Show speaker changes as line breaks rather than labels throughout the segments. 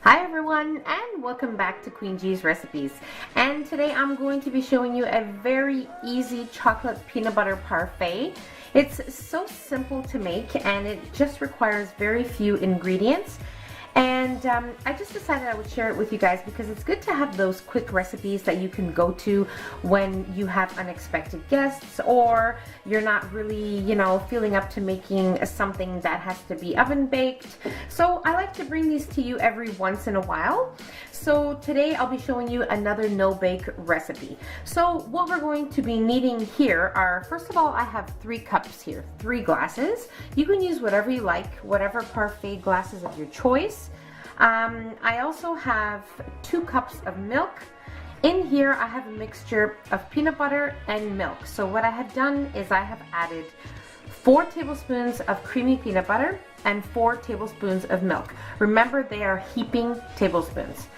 Hi everyone, and welcome back to Queen G's Recipes. And today I'm going to be showing you a very easy chocolate peanut butter parfait. It's so simple to make and it just requires very few ingredients. And I just decided I would share it with you guys because it's good to have those quick recipes that you can go to when you have unexpected guests or you're not really, feeling up to making something that has to be oven baked. So I like to bring these to you every once in a while. So today I'll be showing you another no-bake recipe. So what we're going to be needing here are, first of all, I have 3 cups here, 3 glasses. You can use whatever you like, whatever parfait glasses of your choice. I also have 2 cups of milk. In here I have a mixture of peanut butter and milk. So what I have done is I have added 4 tablespoons of creamy peanut butter and 4 tablespoons of milk. Remember, they are heaping tablespoons.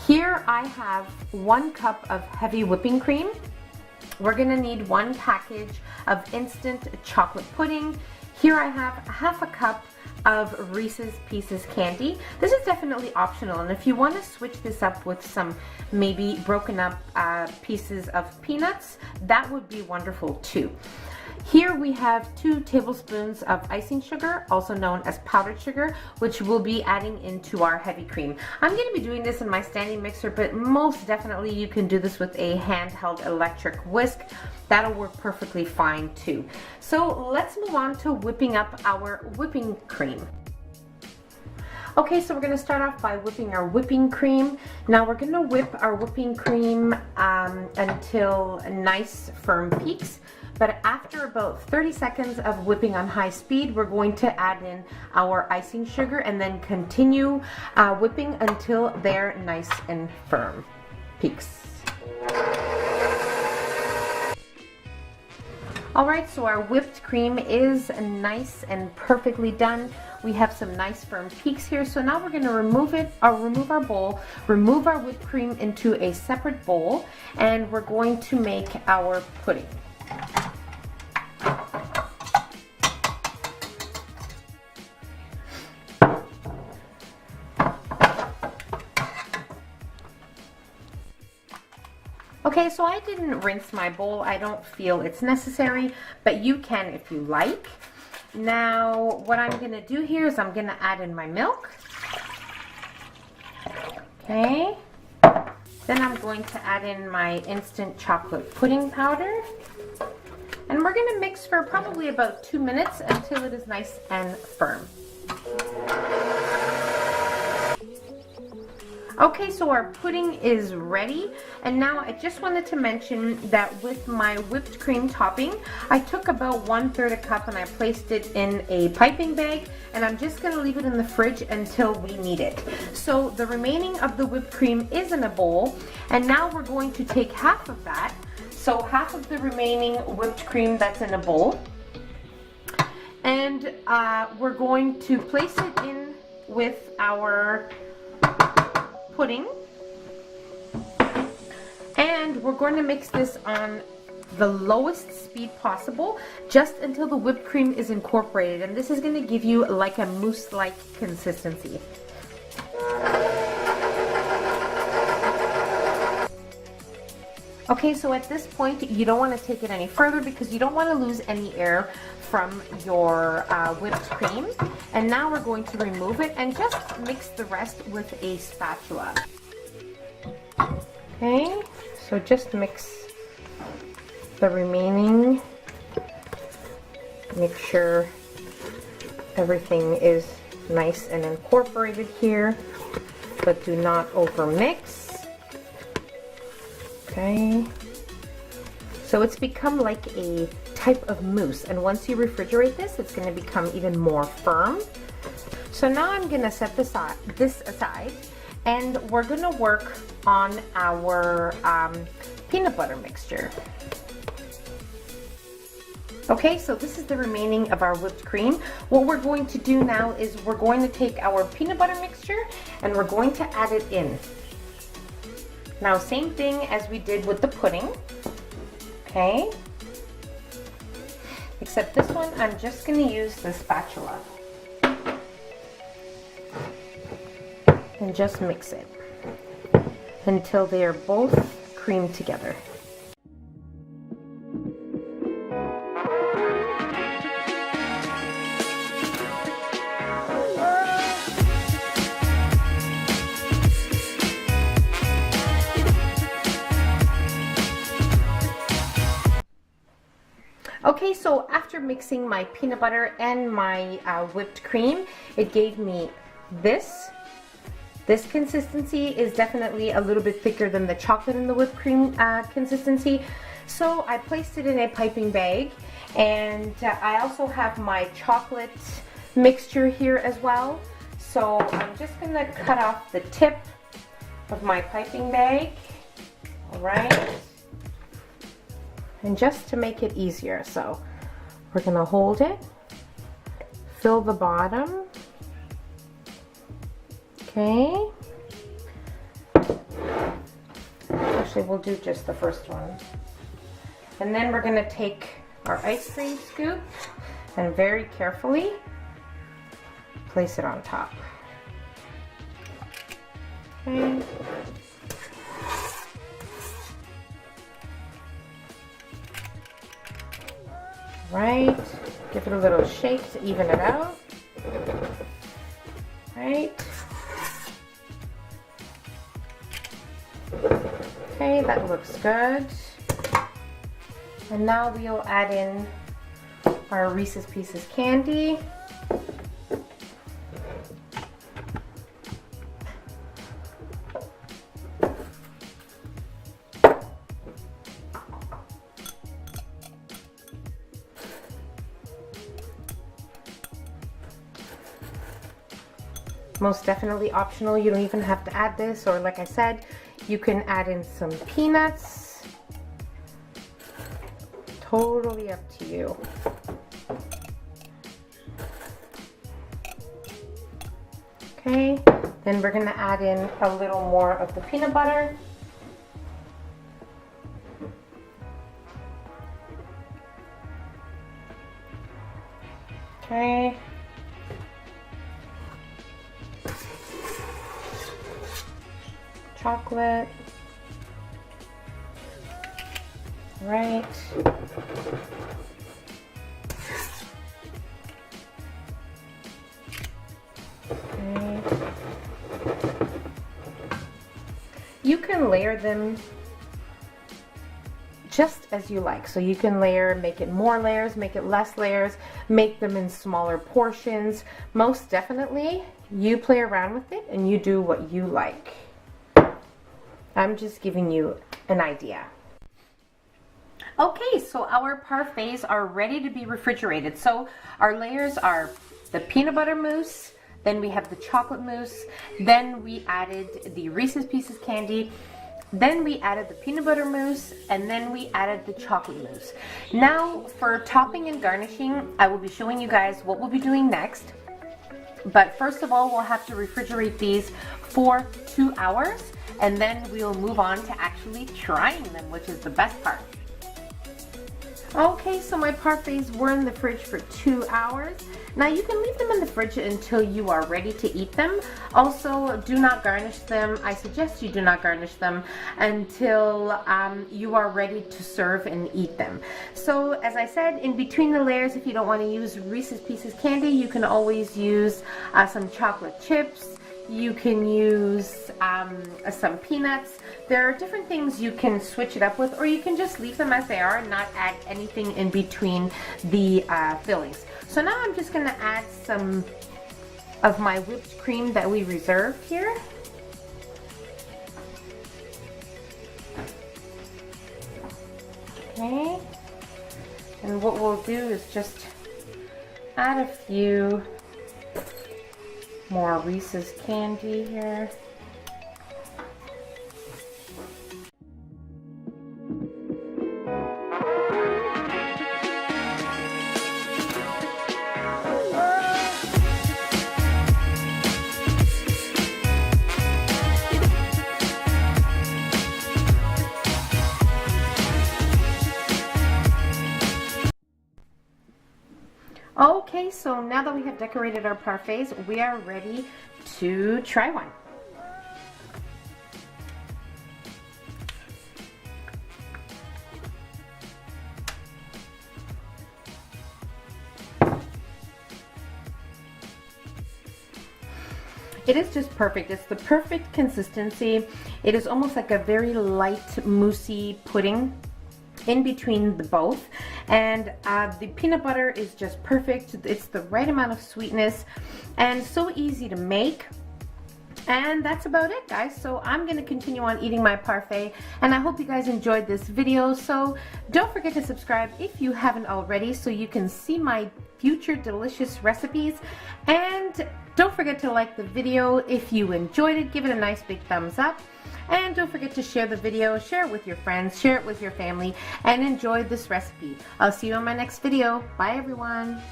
Here I have 1 cup of heavy whipping cream. We're gonna need 1 package of instant chocolate pudding. Here I have half a cup of Reese's Pieces candy. This is definitely optional, and if you want to switch this up with some maybe broken up pieces of peanuts, that would be wonderful too. Here we have 2 tablespoons of icing sugar, also known as powdered sugar, which we'll be adding into our heavy cream. I'm going to be doing this in my standing mixer, but most definitely you can do this with a handheld electric whisk. That'll work perfectly fine too. So let's move on to whipping up our whipping cream. Okay, so we're going to start off by whipping our whipping cream. Now we're going to whip our whipping cream until nice firm peaks. But after about 30 seconds of whipping on high speed, we're going to add in our icing sugar and then continue whipping until they're nice and firm peaks. Alright, so our whipped cream is nice and perfectly done. We have some nice firm peaks here, so now we're going to remove our bowl, remove our whipped cream into a separate bowl, and we're going to make our pudding. Okay, so I didn't rinse my bowl. I don't feel it's necessary, but you can if you like. Now, what I'm going to do here is I'm going to add in my milk. Okay. Then I'm going to add in my instant chocolate pudding powder. And we're going to mix for probably about 2 minutes until it is nice and firm. Okay, so our pudding is ready, and now I just wanted to mention that with my whipped cream topping, I took about 1/3 a cup and I placed it in a piping bag, and I'm just going to leave it in the fridge until we need it. So the remaining of the whipped cream is in a bowl, and now we're going to take half of that, so half of the remaining whipped cream that's in a bowl, and we're going to place it in with our pudding, and we're going to mix this on the lowest speed possible just until the whipped cream is incorporated, and this is going to give you like a mousse-like consistency. Okay, so at this point you don't want to take it any further because you don't want to lose any air from your whipped cream. And now we're going to remove it and just mix the rest with a spatula. Okay, so just mix the remaining. Make sure everything is nice and incorporated here, but do not over mix. Okay, so it's become like a type of mousse, and once you refrigerate this, it's going to become even more firm. So now I'm going to set this aside, and we're going to work on our peanut butter mixture. Okay, so this is the remaining of our whipped cream. What we're going to do now is we're going to take our peanut butter mixture and we're going to add it in. Now, same thing as we did with the pudding. Okay, except this one I'm just going to use the spatula. and just mix it until they are both creamed together. Okay, so after mixing my peanut butter and my whipped cream, it gave me this. This consistency is definitely a little bit thicker than the chocolate and the whipped cream consistency. So I placed it in a piping bag, and I also have my chocolate mixture here as well. So I'm just gonna cut off the tip of my piping bag, all right? And just to make it easier, so we're gonna hold it, fill the bottom, okay. Actually, we'll do just the first one. And then we're gonna take our ice cream scoop and very carefully place it on top. Okay. Right, give it a little shake to even it out. Right. Okay, that looks good. And now we'll add in our Reese's Pieces candy. Most definitely optional. You don't even have to add this, or like I said, you can add in some peanuts. Totally up to you. Okay, then we're gonna add in a little more of the peanut butter. Okay. Chocolate. Right. Okay. You can layer them just as you like. So you can layer, make it more layers, make it less layers, make them in smaller portions. Most definitely, you play around with it and you do what you like. I'm just giving you an idea. Okay, so our parfaits are ready to be refrigerated. So our layers are the peanut butter mousse, then we have the chocolate mousse, then we added the Reese's Pieces candy, then we added the peanut butter mousse, and then we added the chocolate mousse. Now for topping and garnishing, I will be showing you guys what we'll be doing next. But first of all, we'll have to refrigerate these for 2 hours, and then we'll move on to actually trying them, which is the best part. Okay, so my parfaits were in the fridge for 2 hours. Now you can leave them in the fridge until you are ready to eat them. Also, do not garnish them. I suggest you do not garnish them until you are ready to serve and eat them. So as I said, in between the layers, if you don't want to use Reese's Pieces candy, you can always use some chocolate chips. You can use some peanuts. There are different things you can switch it up with, or you can just leave them as they are and not add anything in between the fillings. So now I'm just gonna add some of my whipped cream that we reserved here. Okay, and what we'll do is just add a few more Reese's candy here. Okay, so now that we have decorated our parfaits, we are ready to try one. it is just perfect. It's the perfect consistency. It is almost like a very light, moussey pudding in between the both, and the peanut butter is just perfect. It's the right amount of sweetness and so easy to make. And that's about it, guys. So I'm going to continue on eating my parfait, and I hope you guys enjoyed this video. So don't forget to subscribe if you haven't already, so you can see my future delicious recipes. And don't forget to like the video if you enjoyed it. Give it a nice big thumbs up. And don't forget to share the video, share it with your friends, share it with your family, and enjoy this recipe. I'll see you on my next video. Bye, everyone.